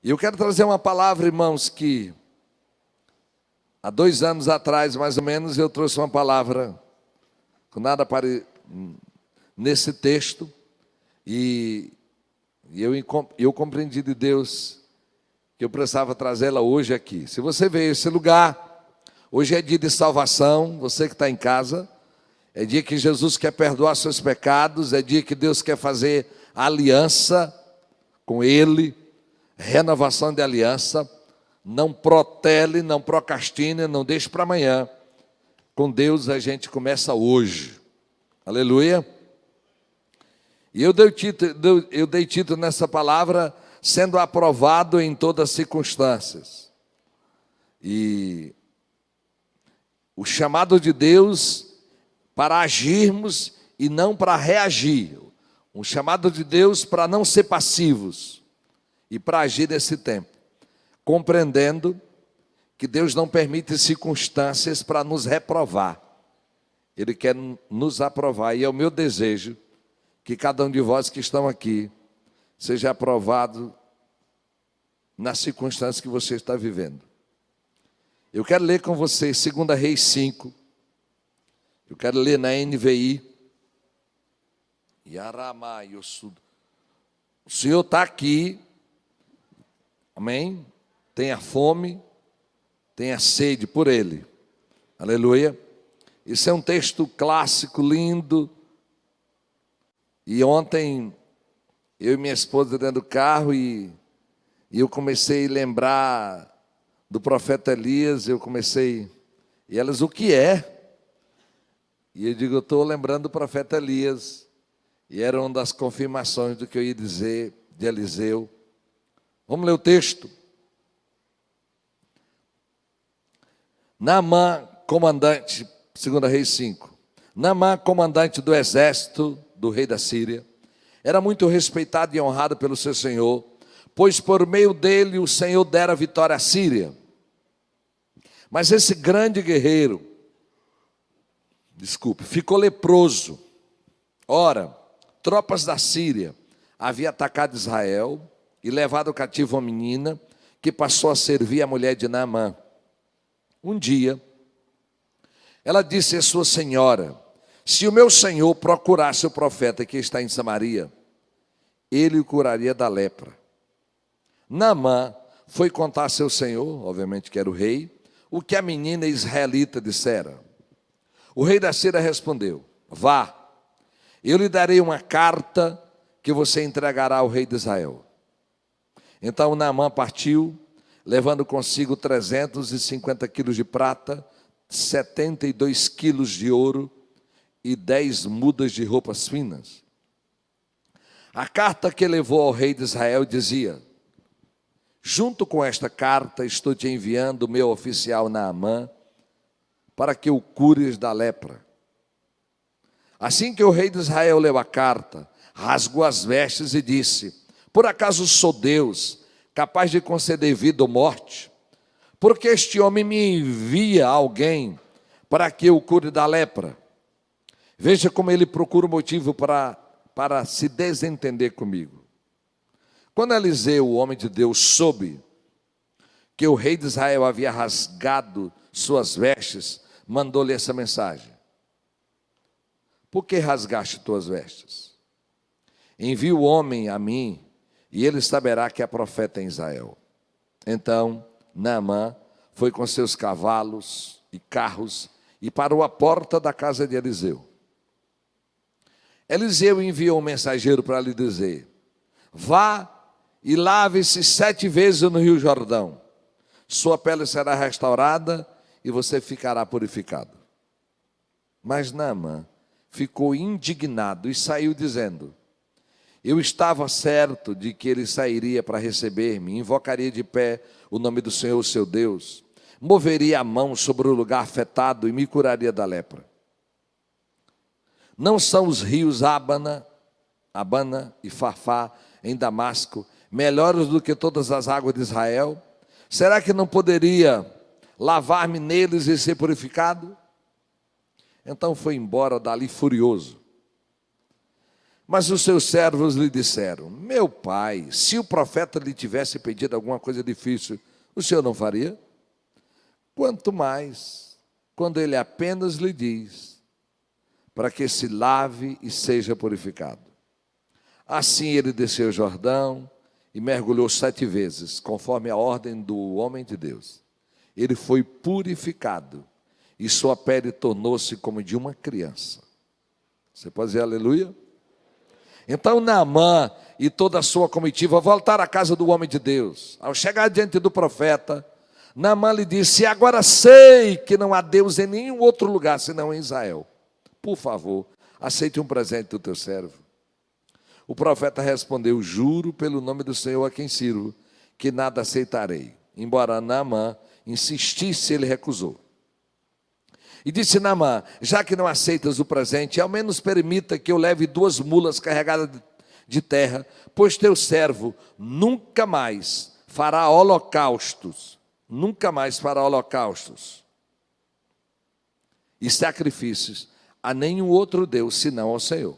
E eu quero trazer uma palavra, irmãos, que há 2 anos atrás, mais ou menos, eu trouxe uma palavra com nada nesse texto, e eu compreendi de Deus que eu precisava trazê-la hoje aqui. Se você veio a esse lugar, hoje é dia de salvação, você que está em casa, é dia que Jesus quer perdoar seus pecados, é dia que Deus quer fazer aliança com Ele, renovação de aliança. Não protele, não procrastine, não deixe para amanhã. Com Deus a gente começa hoje. Aleluia. E eu dei título nessa palavra, sendo aprovado em todas as circunstâncias. E o chamado de Deus para agirmos e não para reagir. Um chamado de Deus para não ser passivos e para agir nesse tempo, compreendendo que Deus não permite circunstâncias para nos reprovar. Ele quer nos aprovar, e é o meu desejo que cada um de vós que estão aqui seja aprovado nas circunstâncias que você está vivendo. Eu quero ler com você 2 Reis 5. Eu quero ler na NVI. O Senhor está aqui. Amém? Tenha fome, tenha sede por Ele. Aleluia. Isso é um texto clássico, lindo. E ontem, eu e minha esposa dentro do carro, e eu comecei a lembrar do profeta Elias, e elas, o que é? E eu digo, eu estou lembrando do profeta Elias, e era uma das confirmações do que eu ia dizer de Eliseu. Vamos ler o texto. Naamã, comandante, 2 Reis 5. Naamã, comandante do exército do rei da Síria, era muito respeitado e honrado pelo seu senhor, pois por meio dele o Senhor dera vitória à Síria. Mas esse grande guerreiro, ficou leproso. Ora, tropas da Síria haviam atacado Israel e levado cativo uma menina que passou a servir a mulher de Naamã. Um dia, ela disse à sua senhora: se o meu senhor procurasse o profeta que está em Samaria, ele o curaria da lepra. Naamã foi contar a seu senhor, obviamente que era o rei, o que a menina israelita dissera. O rei da Síria respondeu: vá, eu lhe darei uma carta que você entregará ao rei de Israel. Então Naamã partiu, levando consigo 350 quilos de prata, 72 quilos de ouro e 10 mudas de roupas finas. A carta que levou ao rei de Israel dizia: junto com esta carta estou te enviando o meu oficial Naamã, para que o cures da lepra. Assim que o rei de Israel leu a carta, rasgou as vestes e disse: por acaso sou Deus, capaz de conceder vida ou morte? Porque este homem me envia alguém para que eu cure da lepra. Veja como ele procura um motivo para se desentender comigo. Quando Eliseu, o homem de Deus, soube que o rei de Israel havia rasgado suas vestes, mandou-lhe essa mensagem: por que rasgaste tuas vestes? Envie o homem a mim, e ele saberá que é profeta em Israel. Então Naamã foi com seus cavalos e carros e parou à porta da casa de Eliseu. Eliseu enviou um mensageiro para lhe dizer: vá e lave-se 7 vezes no rio Jordão. Sua pele será restaurada e você ficará purificado. Mas Naamã ficou indignado e saiu dizendo: eu estava certo de que ele sairia para receber-me, invocaria de pé o nome do Senhor, seu Deus, moveria a mão sobre o lugar afetado e me curaria da lepra. Não são os rios Abana e Farfá em Damasco melhores do que todas as águas de Israel? Será que não poderia lavar-me neles e ser purificado? Então foi embora dali furioso. Mas os seus servos lhe disseram: meu pai, se o profeta lhe tivesse pedido alguma coisa difícil, o senhor não faria? Quanto mais, quando ele apenas lhe diz, para que se lave e seja purificado. Assim ele desceu o Jordão e mergulhou 7 vezes, conforme a ordem do homem de Deus. Ele foi purificado e sua pele tornou-se como de uma criança. Você pode dizer aleluia? Então Naamã e toda a sua comitiva voltaram à casa do homem de Deus. Ao chegar diante do profeta, Naamã lhe disse: agora sei que não há Deus em nenhum outro lugar senão em Israel. Por favor, aceite um presente do teu servo. O profeta respondeu: juro pelo nome do Senhor a quem sirvo, que nada aceitarei. Embora Naamã insistisse, ele recusou. E disse Naamã: já que não aceitas o presente, ao menos permita que eu leve 2 mulas carregadas de terra, pois teu servo nunca mais fará holocaustos, e sacrifícios a nenhum outro Deus senão ao Senhor.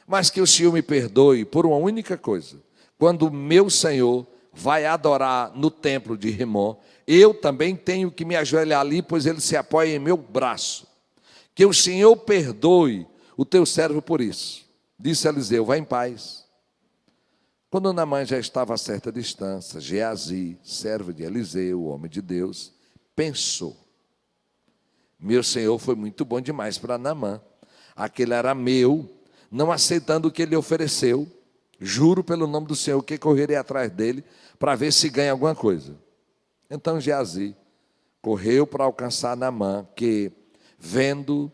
Mas que o Senhor me perdoe por uma única coisa: quando meu Senhor vai adorar no templo de Rimon, eu também tenho que me ajoelhar ali, pois ele se apoia em meu braço. Que o Senhor perdoe o teu servo por isso. Disse Eliseu: vá em paz. Quando Naamã já estava a certa distância, Geazi, servo de Eliseu, o homem de Deus, pensou: meu senhor foi muito bom demais para Naamã. Aquele era meu, não aceitando o que ele ofereceu. Juro pelo nome do Senhor que correrei atrás dele para ver se ganha alguma coisa. Então Geazi correu para alcançar Naamã, que, vendo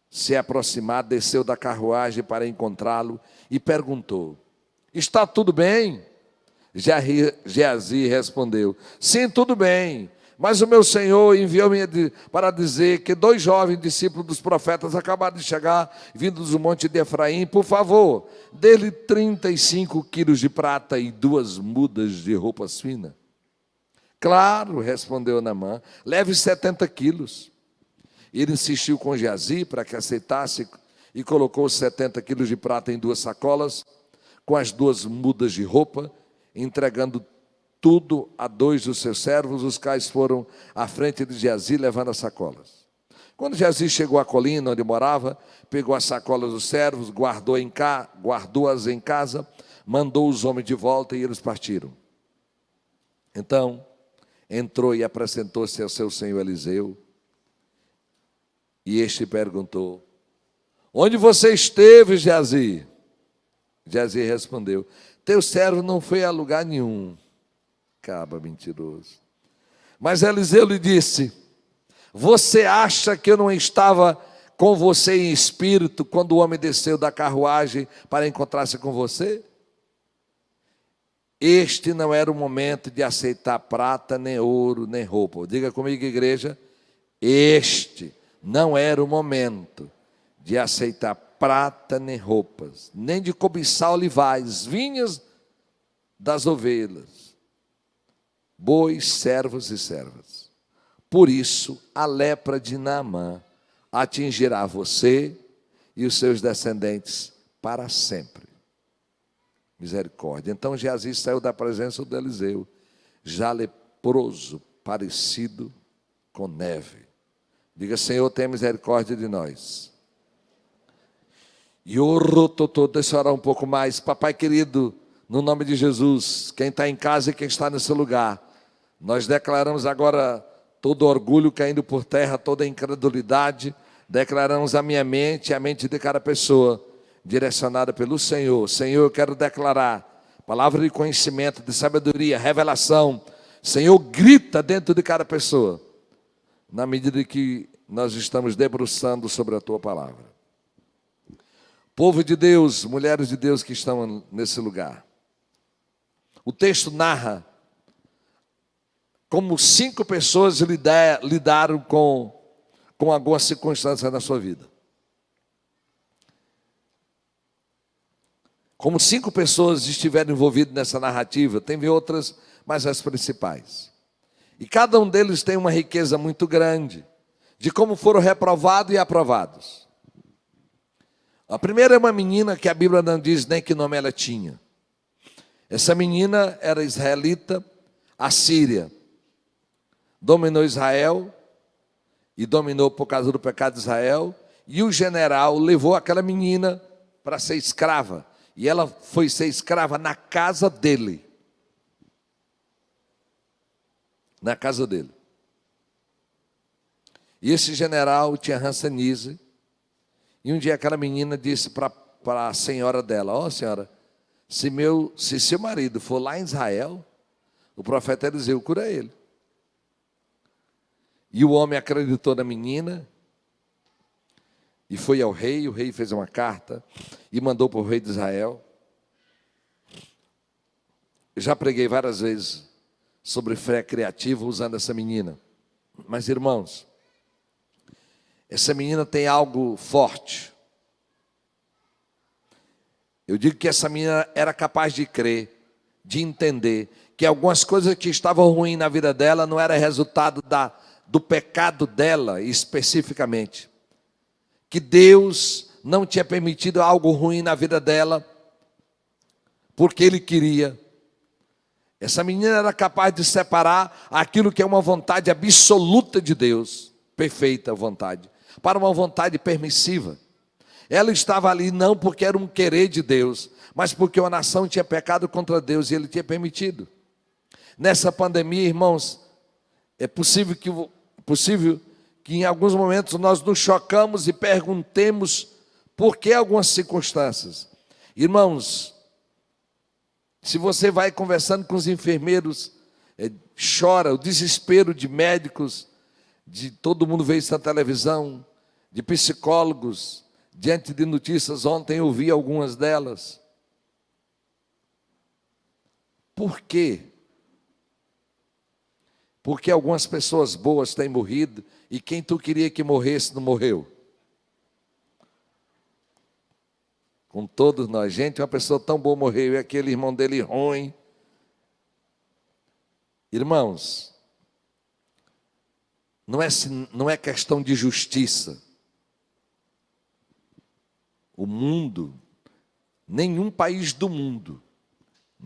se aproximar, desceu da carruagem para encontrá-lo e perguntou: está tudo bem? Geazi respondeu: sim, tudo bem. Mas o meu senhor enviou-me para dizer que 2 jovens discípulos dos profetas acabaram de chegar, vindos do monte de Efraim. Por favor, dê-lhe 35 quilos de prata e 2 mudas de roupas finas. Claro, respondeu Naamã, leve 70 quilos. Ele insistiu com Geazi para que aceitasse e colocou os 70 quilos de prata em 2 sacolas, com as 2 mudas de roupa, entregando tudo a 2 dos seus servos, os quais foram à frente de Geazi levando as sacolas. Quando Geazi chegou à colina onde morava, pegou as sacolas dos servos, guardou-as em casa, mandou os homens de volta e eles partiram. Então entrou e apresentou-se ao seu senhor Eliseu, e este perguntou: onde você esteve, Geazi? Geazi respondeu: teu servo não foi a lugar nenhum. Caba mentiroso. Mas Eliseu lhe disse: você acha que eu não estava com você em espírito quando o homem desceu da carruagem para encontrar-se com você? Este não era o momento de aceitar prata, nem ouro, nem roupa. Diga comigo, igreja: este não era o momento de aceitar prata, nem roupas, nem de cobiçar olivais, vinhas das ovelhas, bois, servos e servas. Por isso, a lepra de Naamã atingirá você e os seus descendentes para sempre. Misericórdia. Então Geazi saiu da presença do Eliseu, já leproso, parecido com neve. Diga: Senhor, tenha misericórdia de nós. E deixa eu orar um pouco mais. Papai querido, no nome de Jesus, quem está em casa e quem está nesse lugar, nós declaramos agora todo orgulho caindo por terra, toda incredulidade. Declaramos a minha mente e a mente de cada pessoa direcionada pelo Senhor. Senhor, eu quero declarar palavra de conhecimento, de sabedoria, revelação. Senhor, grita dentro de cada pessoa, na medida que nós estamos debruçando sobre a Tua palavra. Povo de Deus, mulheres de Deus que estão nesse lugar. O texto narra como 5 pessoas lidaram com algumas circunstâncias na sua vida. Como 5 pessoas estiveram envolvidas nessa narrativa, tem outras, mas as principais. E cada um deles tem uma riqueza muito grande, de como foram reprovados e aprovados. A primeira é uma menina que a Bíblia não diz nem que nome ela tinha. Essa menina era israelita, assíria. Dominou Israel e dominou por causa do pecado de Israel. E o general levou aquela menina para ser escrava. E ela foi ser escrava na casa dele. Na casa dele. E esse general tinha rancenise. E um dia aquela menina disse para a senhora dela: ó, senhora, se seu marido for lá em Israel, o profeta Eliseu cura ele. E o homem acreditou na menina e foi ao rei. O rei fez uma carta e mandou para o rei de Israel. Eu já preguei várias vezes sobre fé criativa usando essa menina. Mas, irmãos, essa menina tem algo forte. Eu digo que essa menina era capaz de crer, de entender que algumas coisas que estavam ruins na vida dela não era resultado do pecado dela especificamente. Que Deus não tinha permitido algo ruim na vida dela, porque Ele queria. Essa menina era capaz de separar aquilo que é uma vontade absoluta de Deus, perfeita vontade, para uma vontade permissiva. Ela estava ali não porque era um querer de Deus, mas porque uma nação tinha pecado contra Deus e Ele tinha permitido. Nessa pandemia, irmãos, é possível que em alguns momentos nós nos chocamos e perguntemos por que algumas circunstâncias. Irmãos, se você vai conversando com os enfermeiros, chora o desespero de médicos, de todo mundo vê isso na televisão, de psicólogos, diante de notícias. Ontem eu vi algumas delas. Por quê? Porque algumas pessoas boas têm morrido e quem tu queria que morresse não morreu. Com todos nós, gente, uma pessoa tão boa morreu e aquele irmão dele ruim. Irmãos, não é questão de justiça. O mundo, nenhum país do mundo,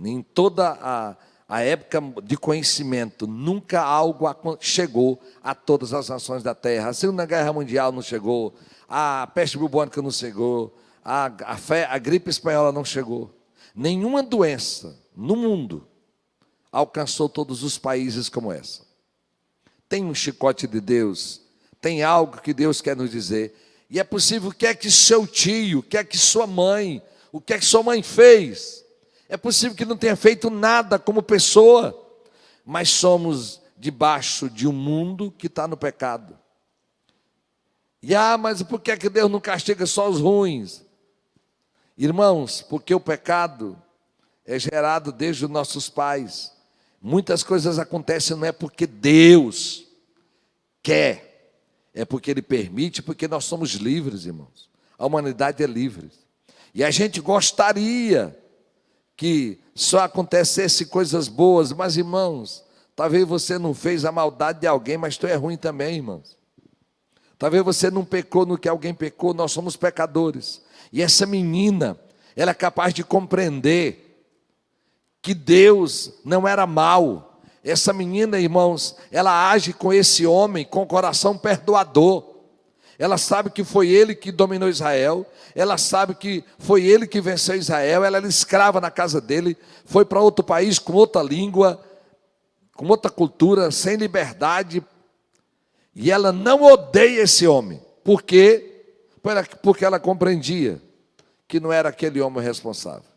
em toda a época de conhecimento, nunca algo chegou a todas as nações da terra. A Segunda Guerra Mundial não chegou, a peste bubônica não chegou, a gripe espanhola não chegou. Nenhuma doença no mundo alcançou todos os países como essa. Tem um chicote de Deus, tem algo que Deus quer nos dizer. E é possível, o que é que seu tio, o que é que sua mãe, o que é que sua mãe fez? É possível que não tenha feito nada como pessoa, mas somos debaixo de um mundo que está no pecado. E mas por que é que Deus não castiga só os ruins? Irmãos, porque o pecado é gerado desde os nossos pais. Muitas coisas acontecem não é porque Deus quer, é porque Ele permite, porque nós somos livres, irmãos. A humanidade é livre. E a gente gostaria que só acontecesse coisas boas, mas, irmãos, talvez você não fez a maldade de alguém, mas tu é ruim também, irmãos. Talvez você não pecou no que alguém pecou, nós somos pecadores. E essa menina, ela é capaz de compreender que Deus não era mau. Essa menina, irmãos, ela age com esse homem com o coração perdoador. Ela sabe que foi ele que dominou Israel, ela sabe que foi ele que venceu Israel, ela era escrava na casa dele, foi para outro país com outra língua, com outra cultura, sem liberdade, e ela não odeia esse homem. Por quê? Porque ela compreendia que não era aquele homem responsável.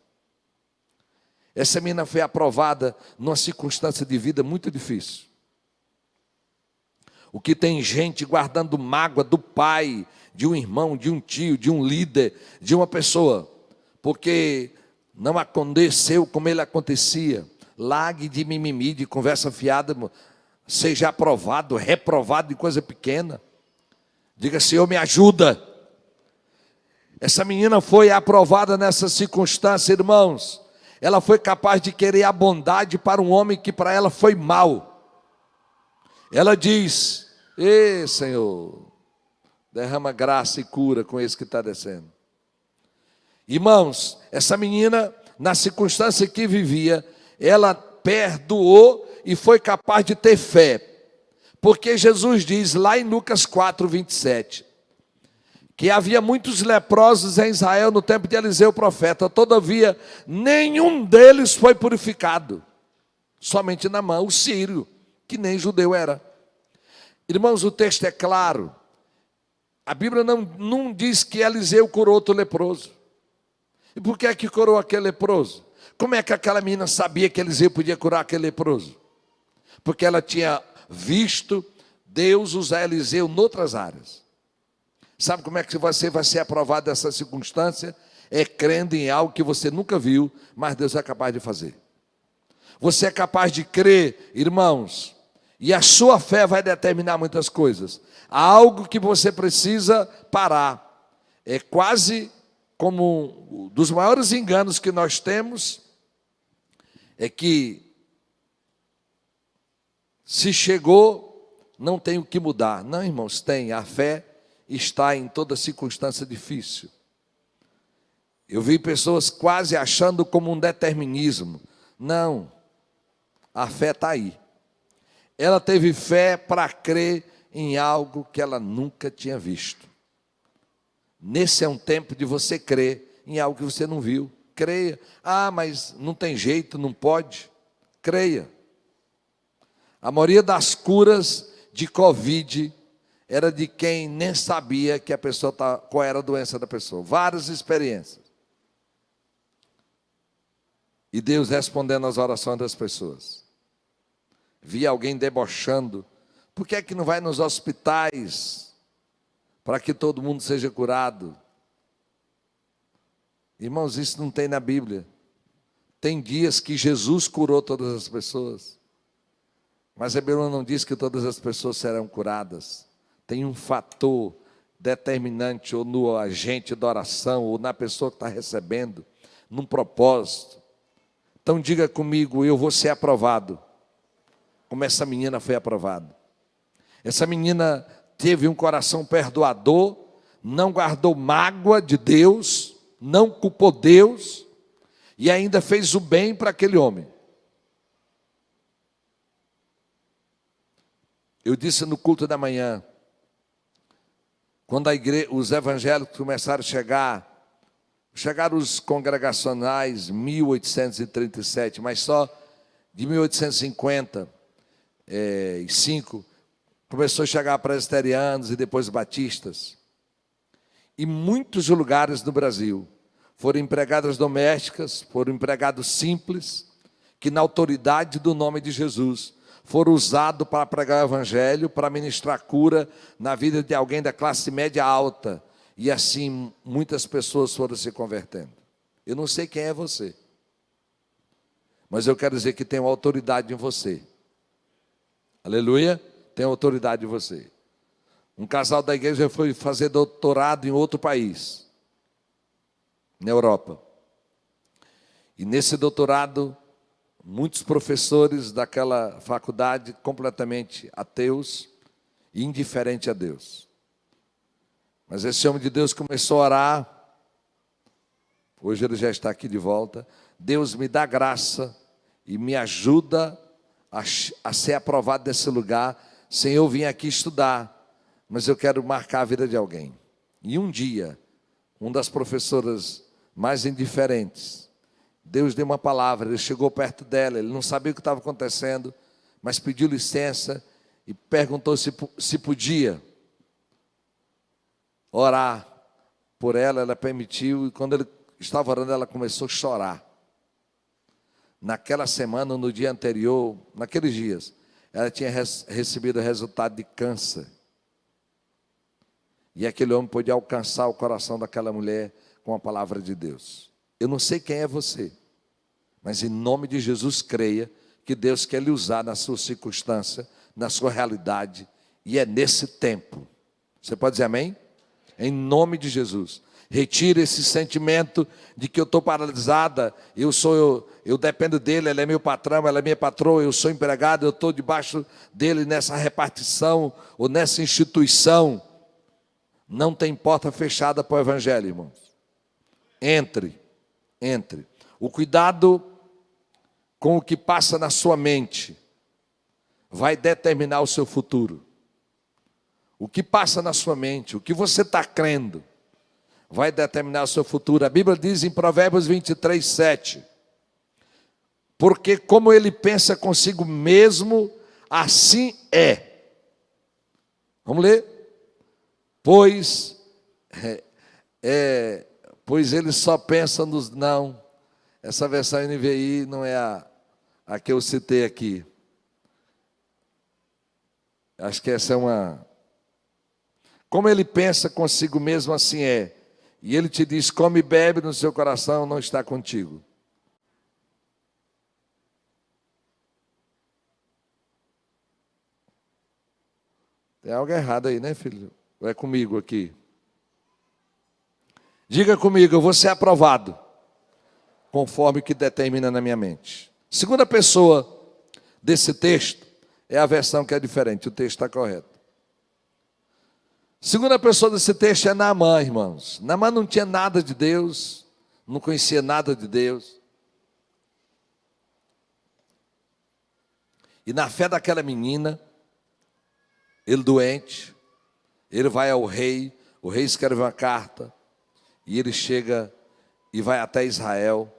Essa menina foi aprovada numa circunstância de vida muito difícil. O que tem gente guardando mágoa do pai, de um irmão, de um tio, de um líder, de uma pessoa, porque não aconteceu como ele acontecia. Largue de mimimi, de conversa fiada, seja aprovado, reprovado de coisa pequena. Diga: Senhor, me ajuda. Essa menina foi aprovada nessa circunstância, irmãos. Ela foi capaz de querer a bondade para um homem que para ela foi mau. Ela diz: Senhor, derrama graça e cura com esse que está descendo. Irmãos, essa menina, na circunstância que vivia, ela perdoou e foi capaz de ter fé. Porque Jesus diz lá em Lucas 4, 27, que havia muitos leprosos em Israel no tempo de Eliseu profeta, todavia nenhum deles foi purificado, somente Naamã, o sírio, que nem judeu era. Irmãos, o texto é claro, a Bíblia não diz que Eliseu curou outro leproso. E por que é que curou aquele leproso? Como é que aquela menina sabia que Eliseu podia curar aquele leproso? Porque ela tinha visto Deus usar Eliseu em outras áreas. Sabe como é que você vai ser aprovado dessa circunstância? É crendo em algo que você nunca viu, mas Deus é capaz de fazer. Você é capaz de crer, irmãos, e a sua fé vai determinar muitas coisas. Há algo que você precisa parar. É quase como um dos maiores enganos que nós temos, é que se chegou, não tem o que mudar. Não, irmãos, tem. A fé está em toda circunstância difícil. Eu vi pessoas quase achando como um determinismo. Não, a fé está aí. Ela teve fé para crer em algo que ela nunca tinha visto. Nesse é um tempo de você crer em algo que você não viu. Creia. Ah, mas não tem jeito, não pode. Creia. A maioria das curas de Covid era de quem nem sabia que a pessoa qual era a doença da pessoa. Várias experiências. E Deus respondendo às orações das pessoas. Vi alguém debochando. Por que é que não vai nos hospitais para que todo mundo seja curado? Irmãos, isso não tem na Bíblia. Tem dias que Jesus curou todas as pessoas. Mas a Bíblia não diz que todas as pessoas serão curadas. Tem um fator determinante, ou no agente da oração, ou na pessoa que está recebendo, num propósito. Então diga comigo, eu vou ser aprovado. Como essa menina foi aprovada. Essa menina teve um coração perdoador, não guardou mágoa de Deus, não culpou Deus, e ainda fez o bem para aquele homem. Eu disse no culto da manhã, quando os evangélicos começaram a chegaram os congregacionais, 1837, mas só de 1855, começou a chegar presbiterianos e depois batistas. E muitos lugares no Brasil foram empregadas domésticas, foram empregados simples, que na autoridade do nome de Jesus foram usados para pregar o evangelho, para ministrar cura na vida de alguém da classe média alta. E assim muitas pessoas foram se convertendo. Eu não sei quem é você, mas eu quero dizer que tem uma autoridade em você. Aleluia, tem autoridade em você. Um casal da igreja foi fazer doutorado em outro país, na Europa. E nesse doutorado, muitos professores daquela faculdade completamente ateus e indiferentes a Deus. Mas esse homem de Deus começou a orar. Hoje ele já está aqui de volta. Deus me dá graça e me ajuda a ser aprovado nesse lugar. Senhor, eu vim aqui estudar, mas eu quero marcar a vida de alguém. E um dia, uma das professoras mais indiferentes, Deus deu uma palavra, ele chegou perto dela, ele não sabia o que estava acontecendo, mas pediu licença e perguntou se podia orar por ela. Ela permitiu, e quando ele estava orando, ela começou a chorar. Naquela semana, no dia anterior, naqueles dias, ela tinha recebido o resultado de câncer. E aquele homem pôde alcançar o coração daquela mulher com a palavra de Deus. Eu não sei quem é você, mas em nome de Jesus creia que Deus quer lhe usar na sua circunstância, na sua realidade, e é nesse tempo. Você pode dizer amém? Em nome de Jesus. Retire esse sentimento de que eu estou paralisada, eu dependo dele, ele é meu patrão, ela é minha patroa, eu sou empregado, eu estou debaixo dele nessa repartição ou nessa instituição. Não tem porta fechada para o evangelho, irmãos. Entre. O cuidado com o que passa na sua mente vai determinar o seu futuro. O que passa na sua mente, o que você está crendo, vai determinar o seu futuro. A Bíblia diz em Provérbios 23, 7. Porque como ele pensa consigo mesmo, assim é. Vamos ler? Pois ele só pensa nos... Não, essa versão NVI não é a que eu citei aqui. Acho que essa é uma... Como ele pensa consigo mesmo, assim é. E ele te diz, come e bebe no seu coração, não está contigo. Tem algo errado aí, né, filho? Ou é comigo aqui? Diga comigo, eu vou ser aprovado, conforme o que determina na minha mente. Segunda pessoa desse texto é a versão que é diferente, o texto está correto. Segunda pessoa desse texto é Naamã, irmãos. Naamã não tinha nada de Deus, não conhecia nada de Deus. E na fé daquela menina, ele doente, ele vai ao rei, o rei escreve uma carta, e ele chega e vai até Israel.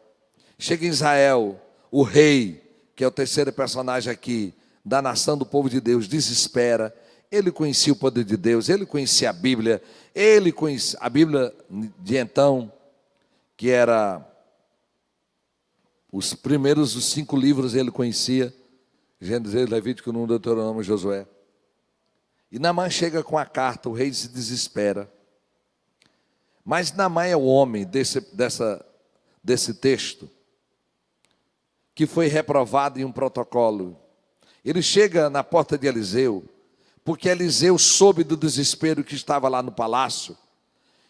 Chega em Israel, o rei, que é o terceiro personagem aqui, da nação do povo de Deus, desespera. Ele conhecia o poder de Deus, ele conhecia a Bíblia, ele conhecia a Bíblia de então, que era os 5 livros ele conhecia, Gênesis, Levítico, Número, Deuteronômio, Josué. E Naamã chega com a carta, o rei se desespera. Mas Naamã é o homem desse texto que foi reprovado em um protocolo. Ele chega na porta de Eliseu, porque Eliseu soube do desespero que estava lá no palácio,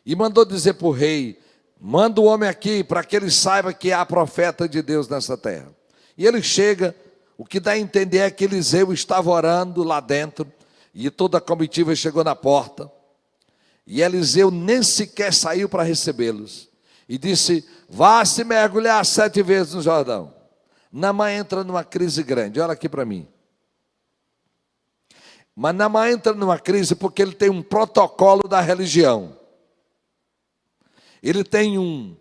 e mandou dizer para o rei, manda o homem aqui, para que ele saiba que há profeta de Deus nessa terra. E ele chega, o que dá a entender é que Eliseu estava orando lá dentro, e toda a comitiva chegou na porta, e Eliseu nem sequer saiu para recebê-los, e disse, vá se mergulhar 7 vezes no Jordão. Naamã entra numa crise grande, olha aqui para mim. Mas Naamã entra numa crise porque ele tem um protocolo da religião. Ele tem um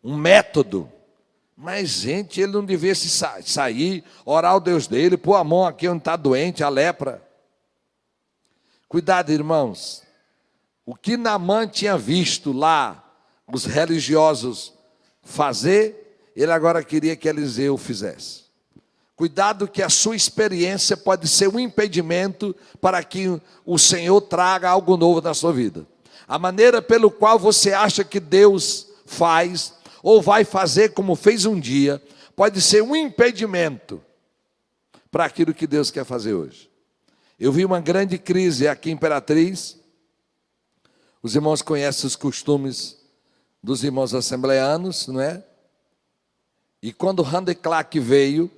método. Mas, gente, ele não devia sair, orar ao Deus dele, pôr a mão aqui onde está doente, a lepra. Cuidado, irmãos. O que Naamã tinha visto lá, os religiosos fazer, ele agora queria que Eliseu fizesse. Cuidado que a sua experiência pode ser um impedimento para que o Senhor traga algo novo na sua vida. A maneira pelo qual você acha que Deus faz, ou vai fazer como fez um dia, pode ser um impedimento para aquilo que Deus quer fazer hoje. Eu vi uma grande crise aqui em Imperatriz. Os irmãos conhecem os costumes dos irmãos assembleanos, não é? E quando Randy Clark veio,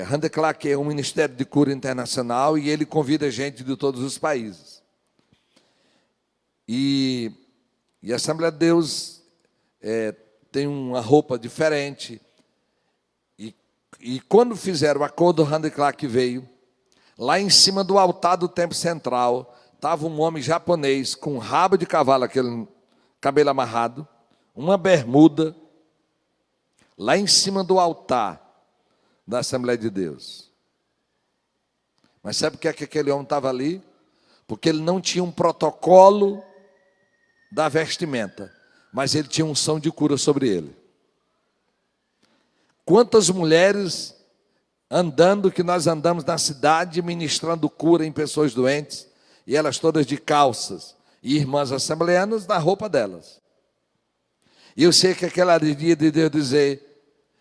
Randy Clark é um ministério de cura internacional e ele convida gente de todos os países. E a Assembleia de Deus tem uma roupa diferente. E quando fizeram o acordo, Randy Clark veio. Lá em cima do altar do templo central, estava um homem japonês com um rabo de cavalo, aquele cabelo amarrado, uma bermuda, lá em cima do altar da Assembleia de Deus. Mas sabe por que aquele homem estava ali? Porque ele não tinha um protocolo da vestimenta, mas ele tinha unção de cura sobre ele. Quantas mulheres andando, que nós andamos na cidade, ministrando cura em pessoas doentes, e elas todas de calças, e irmãs assembleanas na roupa delas. E eu sei que aquela dia de Deus dizer,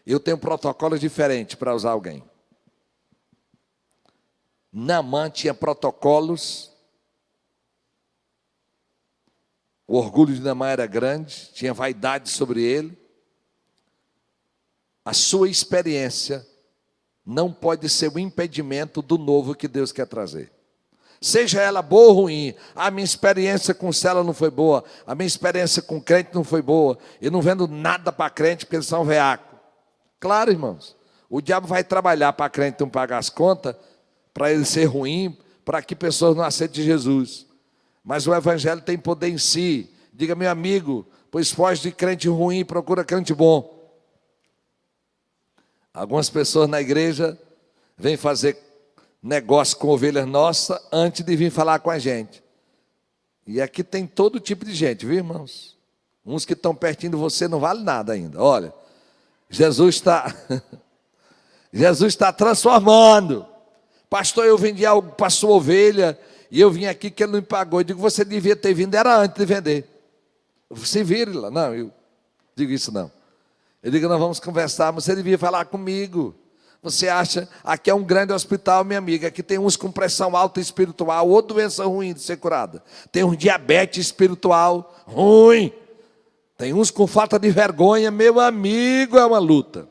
eu tenho um protocolo diferente para usar alguém. Naamã tinha protocolos. O orgulho de Naamã era grande, tinha vaidade sobre ele. A sua experiência não pode ser o impedimento do novo que Deus quer trazer. seja ela boa ou ruim. A minha experiência com célula não foi boa, a minha experiência com crente não foi boa, eu não vendo nada para crente porque eles são veacos. Claro, irmãos, o diabo vai trabalhar para crente não pagar as contas, para ele ser ruim, para que pessoas não aceitem Jesus. Mas o evangelho tem poder em si. Diga, meu amigo, pois foge de crente ruim e procura crente bom. Algumas pessoas na igreja vêm fazer negócio com ovelhas nossas antes de vir falar com a gente. E aqui tem todo tipo de gente, viu, irmãos? Uns que estão pertinho de você não vale nada ainda. Olha, Jesus está transformando. Pastor, eu vendi algo para a sua ovelha e eu vim aqui que ele não me pagou. Eu digo, você devia ter vindo, era antes de vender. Se vire lá. Não, eu digo isso não. Eu digo, nós vamos conversar, mas você devia falar comigo. Você acha, aqui é um grande hospital, minha amiga, aqui tem uns com pressão alta espiritual, ou doença ruim de ser curada. Tem um diabetes espiritual ruim. Tem uns com falta de vergonha, meu amigo, é uma luta.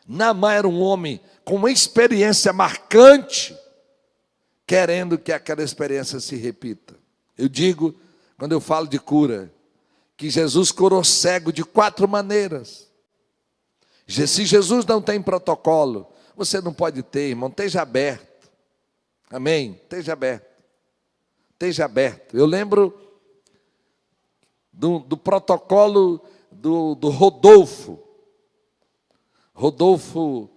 Naamã era um homem com uma experiência marcante, querendo que aquela experiência se repita. Eu digo, quando eu falo de cura, que Jesus curou cego de 4 maneiras. Se Jesus não tem protocolo, você não pode ter, irmão, esteja aberto. Amém? Esteja aberto. Esteja aberto. Eu lembro do protocolo do Rodolfo. Rodolfo,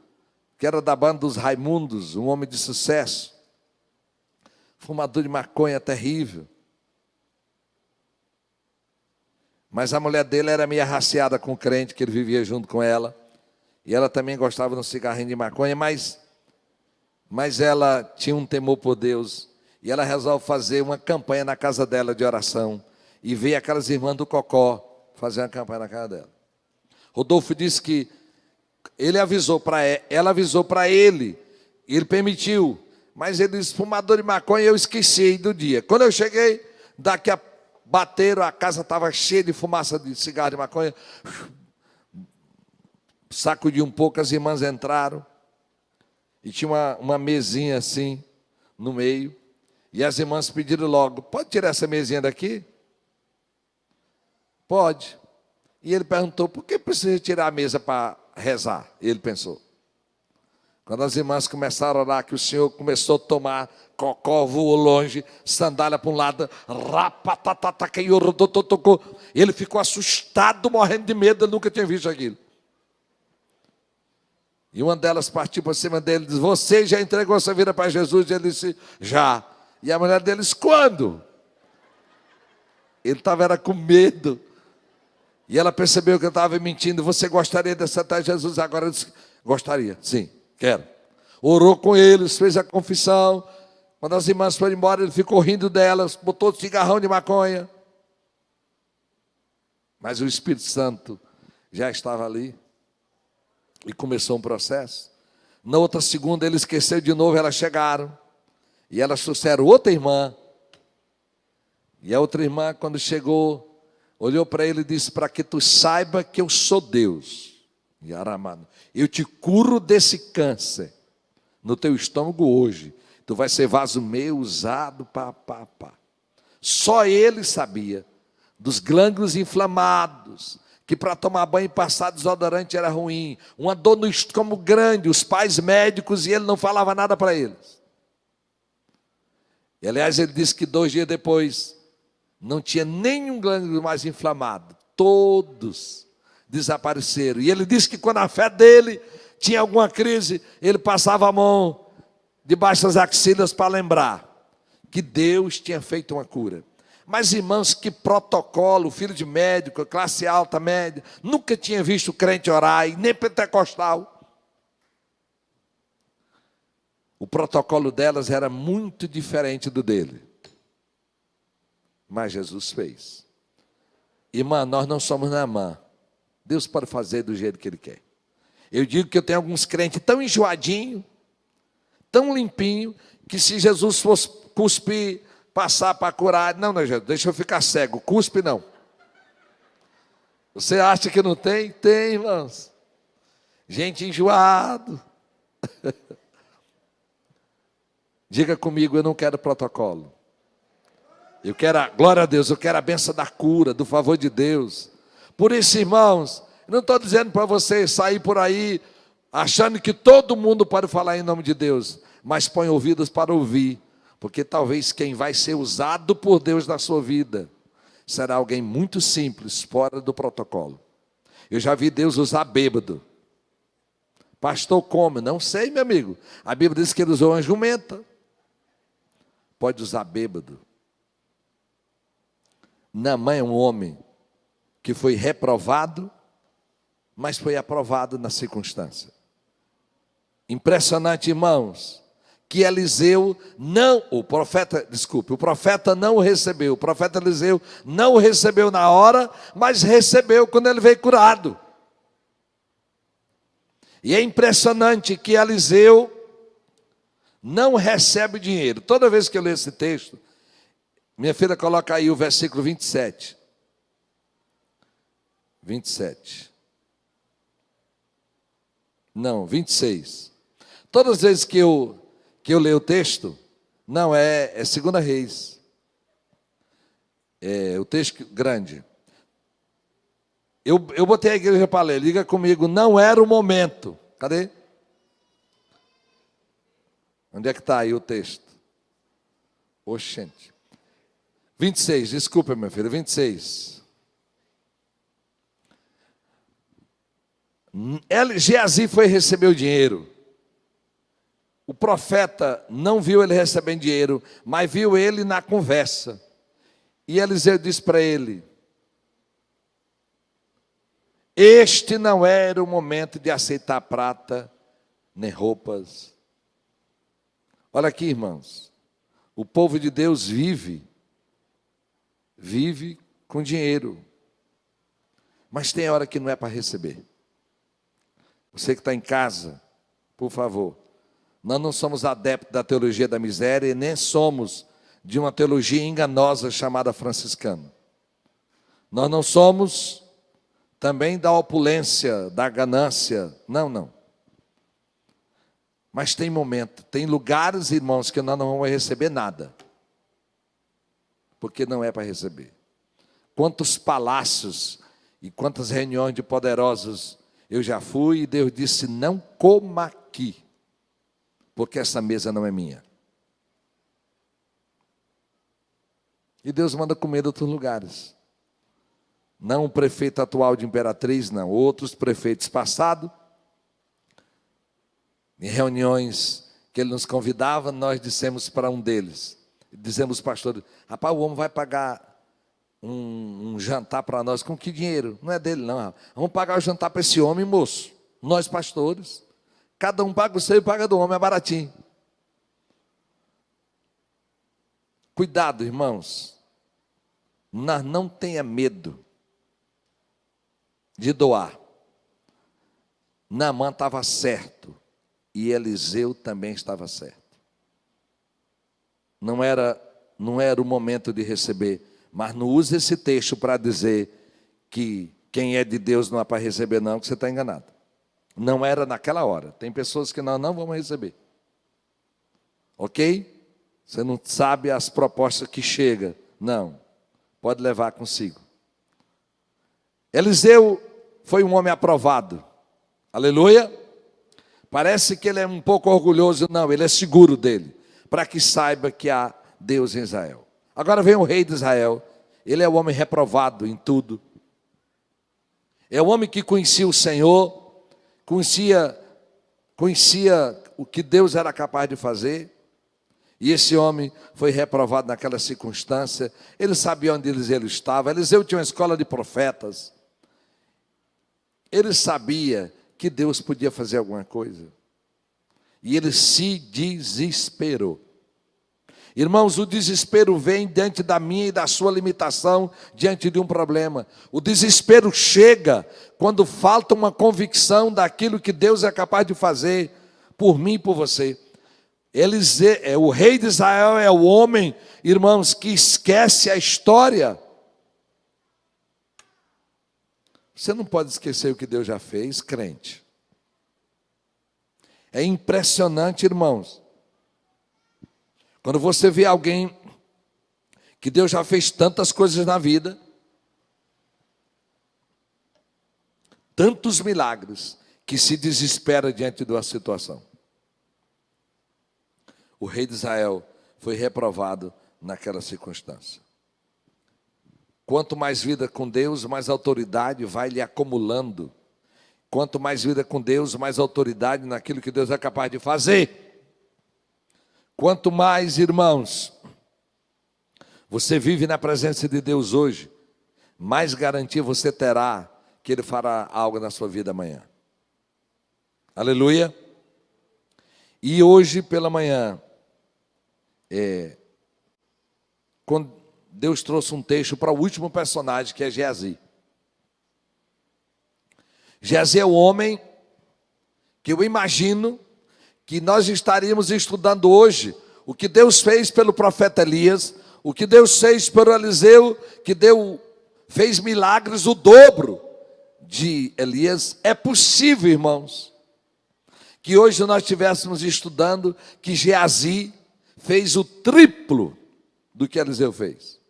que era da banda dos Raimundos, um homem de sucesso. Fumador de maconha terrível. Mas a mulher dele era meio arraciada com o crente, que ele vivia junto com ela. E ela também gostava de um cigarrinho de maconha, mas ela tinha um temor por Deus. E ela resolve fazer uma campanha na casa dela de oração. E veio aquelas irmãs do Cocó fazer uma campanha na casa dela. Rodolfo disse que ela avisou para ele, e ele permitiu. Mas ele disse, fumador de maconha, eu esqueci do dia. Quando eu cheguei, daqui a bateram, a casa estava cheia de fumaça de cigarro de maconha. Sacudiu um pouco, as irmãs entraram. E tinha uma mesinha assim, no meio. E as irmãs pediram logo, pode tirar essa mesinha daqui? Pode. E ele perguntou, por que precisa tirar a mesa para rezar? Ele pensou. Quando as irmãs começaram a orar, que o Senhor começou a tomar, Cocó voou longe, sandália para um lado, ele ficou assustado, morrendo de medo, ele nunca tinha visto aquilo. E uma delas partiu para cima dele e disse, você já entregou sua vida para Jesus? E ele disse, já. E a mulher dele disse, quando? Ele estava com medo. E ela percebeu que eu estava mentindo. Você gostaria de aceitar Jesus agora? Eu disse, gostaria, sim, quero. Orou com eles, fez a confissão. Quando as irmãs foram embora, ele ficou rindo delas, botou cigarrão de maconha. Mas o Espírito Santo já estava ali. E começou um processo. Na outra segunda, ele esqueceu de novo, elas chegaram. E elas trouxeram outra irmã. E a outra irmã, quando chegou, olhou para ele e disse, para que tu saiba que eu sou Deus. E Aramado, eu te curo desse câncer no teu estômago hoje. Tu vai ser vaso meu usado, Só ele sabia dos glândulos inflamados, que para tomar banho e passar desodorante era ruim, uma dor no estômago grande, os pais médicos, e ele não falava nada para eles. E, aliás, ele disse que 2 dias depois, não tinha nenhum glândula mais inflamado, todos desapareceram. E ele disse que quando a fé dele tinha alguma crise, ele passava a mão debaixo das axilas para lembrar que Deus tinha feito uma cura. Mas, irmãos, que protocolo, filho de médico, classe alta, média, nunca tinha visto crente orar, e nem pentecostal. O protocolo delas era muito diferente do dele. Mas Jesus fez. Irmã, nós não somos Naamã. Deus pode fazer do jeito que Ele quer. Eu digo que eu tenho alguns crentes tão enjoadinho, tão limpinho, que se Jesus fosse cuspir, passar para curar, não, Jesus, deixa eu ficar cego, cuspe não. Você acha que não tem? Tem, irmãos. Gente enjoado. Diga comigo, eu não quero protocolo. Eu quero, glória a Deus, eu quero a bênção da cura, do favor de Deus. Por isso, irmãos, eu não estou dizendo para você sair por aí achando que todo mundo pode falar em nome de Deus, mas põe ouvidos para ouvir, porque talvez quem vai ser usado por Deus na sua vida será alguém muito simples, fora do protocolo. Eu já vi Deus usar bêbado. Pastor, como? Não sei, meu amigo. A Bíblia diz que ele usou uma jumenta. Pode usar bêbado. Naamã é um homem que foi reprovado, mas foi aprovado na circunstância. Impressionante, irmãos, que Eliseu não, o profeta não o recebeu. O profeta Eliseu não o recebeu na hora, mas recebeu quando ele veio curado. E é impressionante que Eliseu não recebe dinheiro. Toda vez que eu leio esse texto, minha filha coloca aí o versículo 27. 27. Não, 26. Todas as vezes que eu leio o texto, não, é 2 Reis. É o texto grande. Eu botei a igreja para ler, liga comigo, não era o momento. Cadê? Onde é que está aí o texto? Oxente. 26, desculpa, minha filha, 26. Geazi foi receber o dinheiro. O profeta não viu ele recebendo dinheiro, mas viu ele na conversa. E Eliseu disse para ele: este não era o momento de aceitar prata, nem roupas. Olha aqui, irmãos. O povo de Deus vive com dinheiro. Mas tem hora que não é para receber. Você que está em casa, por favor, nós não somos adeptos da teologia da miséria e nem somos de uma teologia enganosa chamada franciscana. Nós não somos também da opulência, da ganância. Não. Mas tem momento, tem lugares, irmãos, que nós não vamos receber nada. Porque não é para receber. Quantos palácios e quantas reuniões de poderosos eu já fui e Deus disse: não coma aqui, porque essa mesa não é minha. E Deus manda comer em outros lugares. Não o prefeito atual de Imperatriz, não. Outros prefeitos passados. Em reuniões que ele nos convidava, nós dissemos para um deles, dizemos pastores: rapaz, o homem vai pagar um jantar para nós, com que dinheiro? Não é dele não, rapaz. Vamos pagar o jantar para esse homem, moço. Nós pastores, cada um paga o seu e paga do homem, é baratinho. Cuidado, irmãos, não tenha medo de doar. Naamã estava certo e Eliseu também estava certo. Não era o momento de receber, mas não use esse texto para dizer que quem é de Deus não é para receber não, que você está enganado. Não era naquela hora. Tem pessoas que nós não vamos receber. Ok? Você não sabe as propostas que chegam. Não. Pode levar consigo. Eliseu foi um homem aprovado. Aleluia. Parece que ele é um pouco orgulhoso. Não, ele é seguro dele. Para que saiba que há Deus em Israel. Agora vem o rei de Israel. Ele é o homem reprovado em tudo. É o homem que conhecia o Senhor. Conhecia o que Deus era capaz de fazer. E esse homem foi reprovado naquela circunstância. Ele sabia onde Eliseu estava. Eliseu tinha uma escola de profetas. Ele sabia que Deus podia fazer alguma coisa. E ele se desesperou. Irmãos, o desespero vem diante da minha e da sua limitação, diante de um problema. O desespero chega quando falta uma convicção daquilo que Deus é capaz de fazer por mim e por você. O rei de Israel é o homem, irmãos, que esquece a história. Você não pode esquecer o que Deus já fez, crente. É impressionante, irmãos. Quando você vê alguém que Deus já fez tantas coisas na vida, tantos milagres, que se desespera diante de uma situação. O rei de Israel foi reprovado naquela circunstância. Quanto mais vida com Deus, mais autoridade vai lhe acumulando. Quanto mais vida com Deus, mais autoridade naquilo que Deus é capaz de fazer. Quanto mais, irmãos, você vive na presença de Deus hoje, mais garantia você terá que Ele fará algo na sua vida amanhã. Aleluia. E hoje pela manhã, quando Deus trouxe um texto para o último personagem, que é Geazi. Geazi é o homem que eu imagino que nós estaríamos estudando hoje, o que Deus fez pelo profeta Elias, o que Deus fez pelo Eliseu, que fez milagres o dobro de Elias. É possível, irmãos, que hoje nós estivéssemos estudando que Geazi fez o triplo do que Eliseu fez.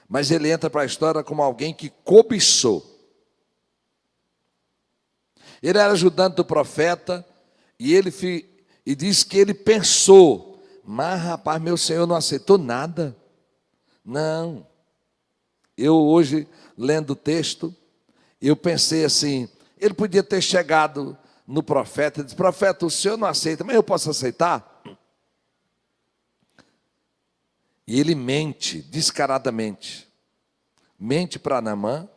Mas ele entra para a história como alguém que cobiçou. Ele era ajudante do profeta e diz que ele pensou, mas rapaz, meu senhor não aceitou nada. Não. Eu hoje, lendo o texto, eu pensei assim, ele podia ter chegado no profeta e disse, profeta, o senhor não aceita, mas eu posso aceitar? E ele mente descaradamente. Mente para Naamã.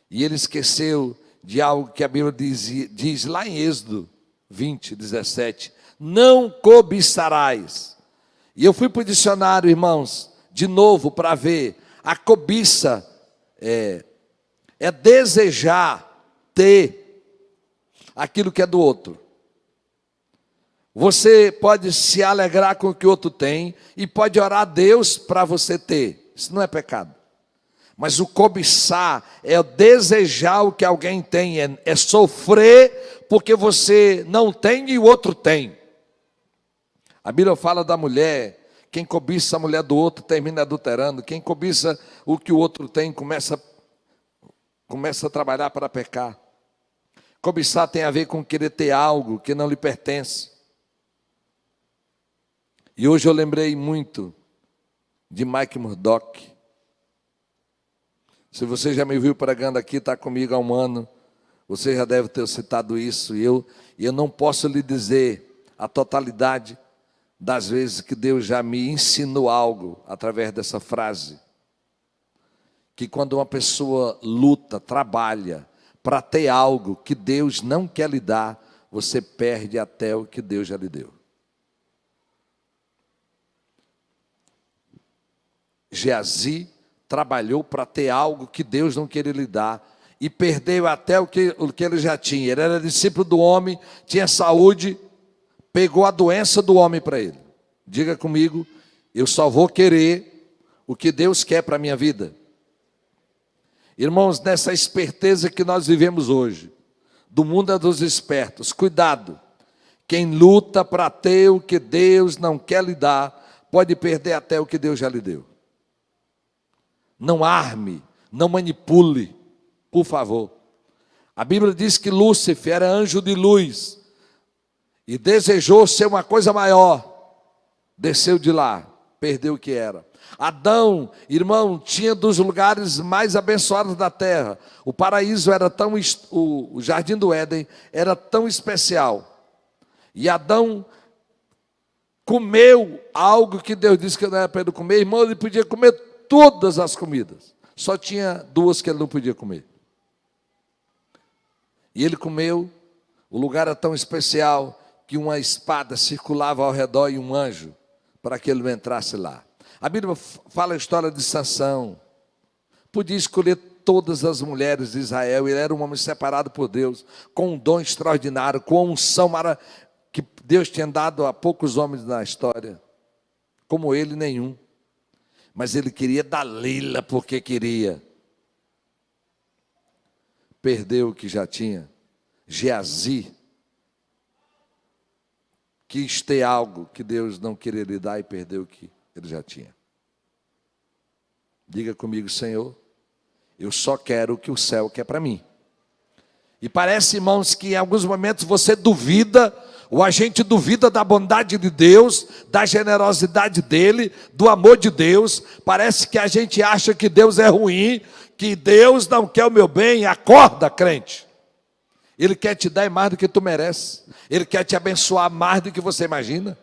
E ele esqueceu de algo que a Bíblia diz lá em Êxodo 20, 17. Não cobiçarás. E eu fui para o dicionário, irmãos, de novo para ver. A cobiça é desejar ter aquilo que é do outro. Você pode se alegrar com o que o outro tem e pode orar a Deus para você ter. Isso não é pecado. Mas o cobiçar é desejar o que alguém tem, é sofrer porque você não tem e o outro tem. A Bíblia fala da mulher, quem cobiça a mulher do outro termina adulterando, quem cobiça o que o outro tem começa a trabalhar para pecar. Cobiçar tem a ver com querer ter algo que não lhe pertence. E hoje eu lembrei muito de Mike Murdock. Se você já me viu pregando aqui, está comigo há um ano, você já deve ter citado isso. E eu não posso lhe dizer a totalidade das vezes que Deus já me ensinou algo através dessa frase. Que quando uma pessoa luta, trabalha para ter algo que Deus não quer lhe dar, você perde até o que Deus já lhe deu. Geazi trabalhou para ter algo que Deus não queria lhe dar e perdeu até o que ele já tinha. Ele era discípulo do homem, tinha saúde, pegou a doença do homem para ele. Diga comigo, eu só vou querer o que Deus quer para a minha vida. Irmãos, nessa esperteza que nós vivemos hoje, do mundo dos espertos, cuidado. Quem luta para ter o que Deus não quer lhe dar, pode perder até o que Deus já lhe deu. Não arme, não manipule, por favor. A Bíblia diz que Lúcifer era anjo de luz e desejou ser uma coisa maior. Desceu de lá, perdeu o que era. Adão, irmão, tinha dos lugares mais abençoados da terra. O paraíso era o jardim do Éden era tão especial. E Adão comeu algo que Deus disse que não era para ele comer. Irmão, ele podia comer todas as comidas. Só tinha duas que ele não podia comer. E ele comeu. O lugar era tão especial que uma espada circulava ao redor e um anjo para que ele não entrasse lá. A Bíblia fala a história de Sansão. Podia escolher todas as mulheres de Israel. Ele era um homem separado por Deus, com um dom extraordinário, com uma unção que Deus tinha dado a poucos homens na história. Como ele, nenhum. Mas ele queria Dalila porque queria. Perdeu o que já tinha. Geazi quis ter algo que Deus não queria lhe dar e perdeu o que ele já tinha. Diga comigo: Senhor, eu só quero o que o céu quer para mim. E parece, irmãos, que em alguns momentos você duvida, ou a gente duvida da bondade de Deus, da generosidade dEle, do amor de Deus. Parece que a gente acha que Deus é ruim, que Deus não quer o meu bem. Acorda, crente. Ele quer te dar mais do que tu mereces. Ele quer te abençoar mais do que você imagina.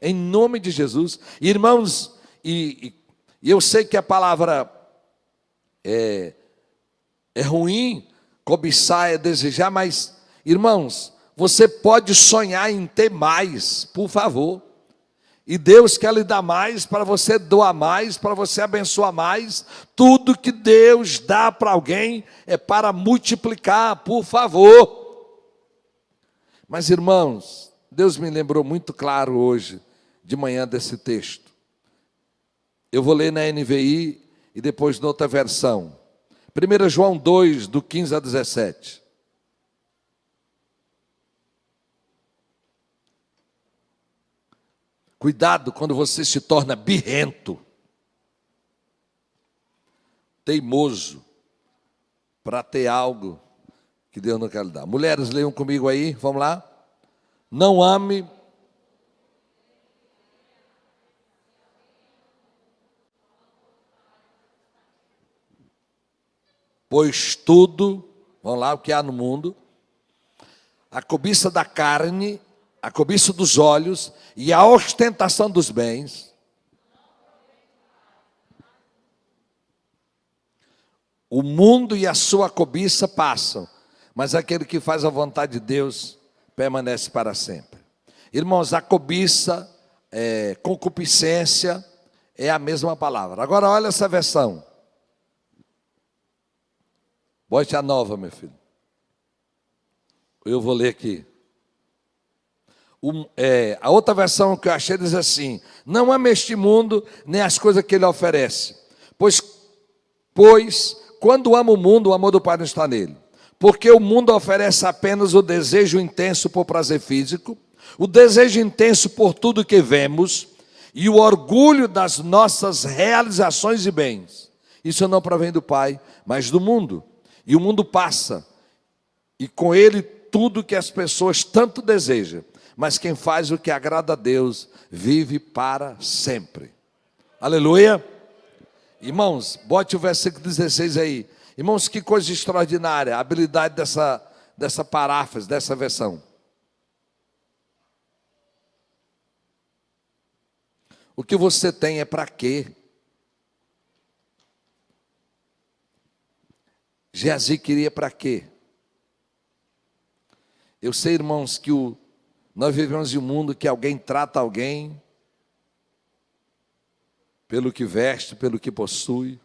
Em nome de Jesus. Irmãos, e eu sei que a palavra é ruim, cobiçar é desejar, mas, irmãos, você pode sonhar em ter mais, por favor. E Deus quer lhe dar mais, para você doar mais, para você abençoar mais. Tudo que Deus dá para alguém é para multiplicar, por favor. Mas, irmãos, Deus me lembrou muito claro hoje, de manhã, desse texto. Eu vou ler na NVI e depois na outra versão. 1 João 2, do 15 a 17. Cuidado quando você se torna birrento, teimoso, para ter algo que Deus não quer lhe dar. Mulheres, leiam comigo aí, vamos lá. Não ame pois tudo, vamos lá, o que há no mundo, a cobiça da carne, a cobiça dos olhos e a ostentação dos bens, o mundo e a sua cobiça passam, mas aquele que faz a vontade de Deus permanece para sempre. Irmãos, a cobiça, concupiscência, é a mesma palavra. Agora olha essa versão. Bote a nova, meu filho. Eu vou ler aqui. A outra versão que eu achei diz assim: não ame este mundo, nem as coisas que ele oferece. Pois quando ama o mundo, o amor do Pai não está nele. Porque o mundo oferece apenas o desejo intenso por prazer físico, o desejo intenso por tudo que vemos, e o orgulho das nossas realizações e bens. Isso não provém do Pai, mas do mundo. E o mundo passa, e com ele tudo que as pessoas tanto desejam. Mas quem faz o que agrada a Deus, vive para sempre. Aleluia. Irmãos, bote o versículo 16 aí. Irmãos, que coisa extraordinária, a habilidade dessa paráfrase, dessa versão. O que você tem é para quê? Geazi queria para quê? Eu sei, irmãos, que nós vivemos em um mundo que alguém trata alguém pelo que veste, pelo que possui.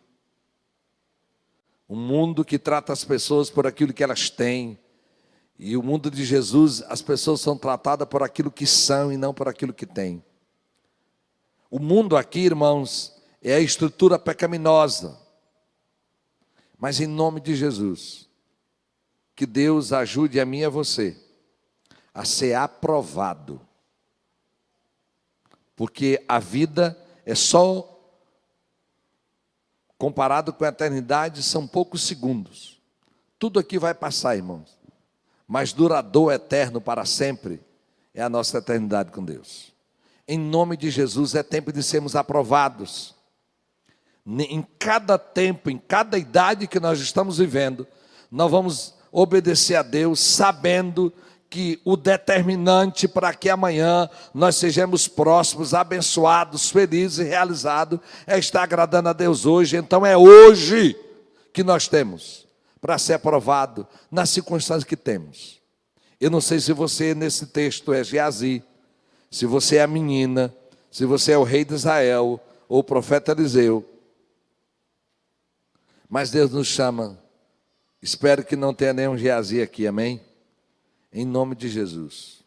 Um mundo que trata as pessoas por aquilo que elas têm. E o mundo de Jesus, as pessoas são tratadas por aquilo que são e não por aquilo que têm. O mundo aqui, irmãos, é a estrutura pecaminosa. Mas em nome de Jesus, que Deus ajude a mim e a você a ser aprovado. Porque a vida é só, comparado com a eternidade, são poucos segundos. Tudo aqui vai passar, irmãos. Mas duradouro, eterno para sempre, é a nossa eternidade com Deus. Em nome de Jesus, é tempo de sermos aprovados. Em cada tempo, em cada idade que nós estamos vivendo, nós vamos obedecer a Deus, sabendo que o determinante para que amanhã nós sejamos próximos, abençoados, felizes e realizados, é estar agradando a Deus hoje. Então é hoje que nós temos para ser aprovado nas circunstâncias que temos. Eu não sei se você nesse texto é Geazi, se você é a menina, se você é o rei de Israel ou o profeta Eliseu. Mas Deus nos chama. Espero que não tenha nenhum Geazi aqui, amém? Em nome de Jesus.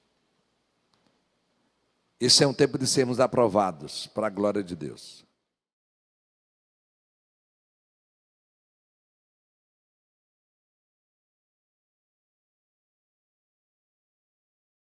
Esse é um tempo de sermos aprovados para a glória de Deus.